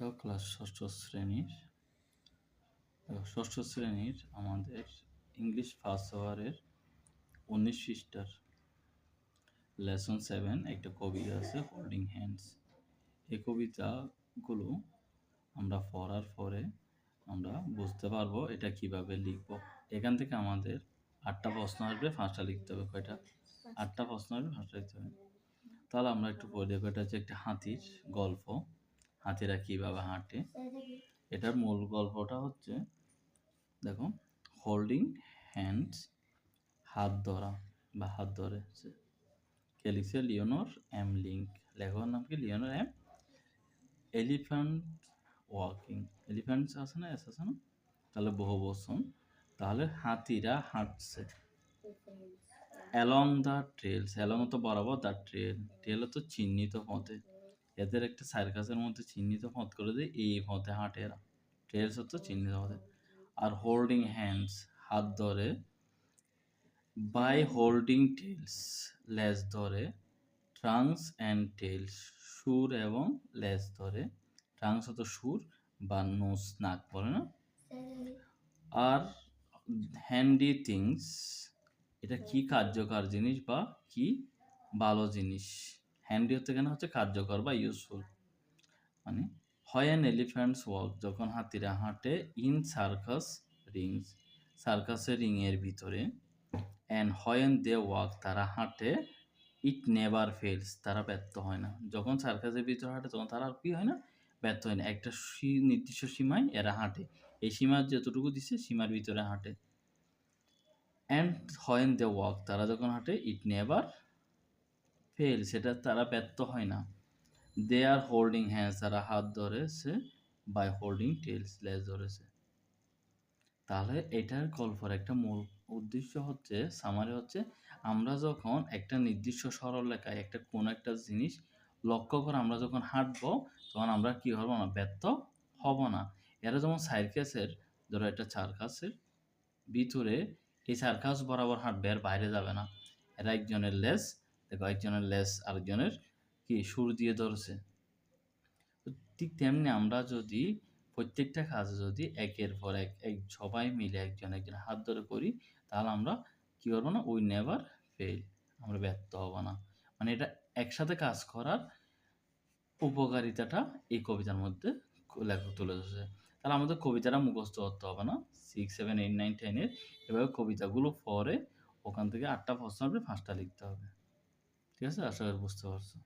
তো ক্লাস ষষ্ঠ শ্রেণীর আমাদের ইংলিশ ফার্স্ট আওয়ারের 19 পৃষ্ঠার লেসন 7 একটা কবিতা আছে হোল্ডিং হ্যান্ডস। এই কবিতাগুলো আমরা পড়ার পরে আমরা বুঝতে পারবো এটা কিভাবে লিখবো। এখান থেকে আমাদের 8টা প্রশ্ন আসবে, 5টা লিখতে হবে। কয়টা? 8টা প্রশ্ন আসবে, 5টা লিখতে হবে। তাহলে আমরা একটু পড়ে দেখবো। এটা হচ্ছে একটা হাতির গল্প, হাতিরা কিভাবে হাঁটে। এটার মূল গল্পটা হচ্ছে, দেখো, হোল্ডিং হ্যান্ডস, হাত ধরা বা হাত ধরে। কে লিখছে? Leonor M link. লেখকের নাম কি? Leonor M. Elephant walking, elephants আছে না, এস আছে না, তাহলে বহু বচন। তাহলে হাতিরা হাঁটছে অ্যালং দ্য ট্রেলস, অ্যালং তো বরাবর, দ্য ট্রেল, ট্রেল তো চিহ্নিত পথে। এদের একটা সার্কাসের মধ্যে চিহ্নিত পথ করে দিয়ে এই পথে হাঁটে এরা। ট্রেলস হচ্ছে চিহ্নিত পথে। আর হোল্ডিং হ্যান্ডস, হাত ধরে। বাই হোল্ডিং টেলস, লেজ ধরে। ট্রাঙ্কস অ্যান্ড টেলস, সুর এবং লেজ ধরে। ট্রাঙ্কস হতো সুর বা নোস, নাক বলে না। আর হ্যান্ডি থিংস, এটা কি কার্যকর জিনিস বা কি ভালো জিনিস। হ্যান্ডি হচ্ছে কেন? হচ্ছে কার্যকর বা ইউজফুল। মানে হয় অ্যান এলিফ্যান্টস ওয়াক, যখন হাতিরা হাঁটে। ইন সার্কাস রিংস, সার্কাসের রিংয়ের ভিতরে। অ্যান্ড হয় অ্যান দে ওয়াক, তারা হাঁটে। ইট নেভার ফেলস, তারা ব্যর্থ হয় না। যখন সার্কাসের ভিতরে হাঁটে তখন তারা আর কি হয় না? ব্যর্থ হয় না। একটা নির্দিষ্ট সীমায় এরা হাঁটে, এই সীমার যতটুকু দিচ্ছে সীমার ভিতরে হাঁটে। অ্যান্ড হয় অ্যান দে ওয়াক, তারা যখন হাঁটে। ইট নেভার ফেল, সেটা তারা ব্যর্থ হয় না। দে আর হোল্ডিং হ্যান্ডস, তারা হাত ধরেছে। বাই হোল্ডিং টেলস, লেজ ধরেছে। তাহলে এটার গল্পের একটা মূল উদ্দেশ্য হচ্ছে, সামারি হচ্ছে, আমরা যখন একটা নির্দিষ্ট সরলরেখায় একটা কোনো একটা জিনিস লক্ষ্য করে আমরা যখন হাঁটবো, তখন আমরা কি হব না? ব্যর্থ হব না। এরা যেমন সার্কাসের, ধরো একটা সার্কাসের ভিতরে, এই সার্কাস বরাবর হাঁটবে, আর বাইরে যাবে না। এরা একজনের লেজ, দেখো, একজনের লেজ আরেকজনের কি সুর দিয়ে ধরছে। ঠিক তেমনি আমরা যদি প্রত্যেকটা কাজে যদি একের পর এক সবাই মিলে একজন হাত ধরে করি, তাহলে আমরা কি করবো না? উই নেভার ফেল, আমরা ব্যর্থ হব না। মানে এটা একসাথে কাজ করার উপকারিতাটা এই কবিতার মধ্যে লেখক তুলে ধরেছে। তাহলে আমাদের কবিতাটা মুখস্থ করতে হবে না। 6, 7, 8, 9, 10 এভাবে কবিতাগুলো পড়ে ওখান থেকে 8টা প্রশ্ন হবে, 5টা লিখতে হবে। ঠিক আছে? আশা করি বুঝতে পারছো।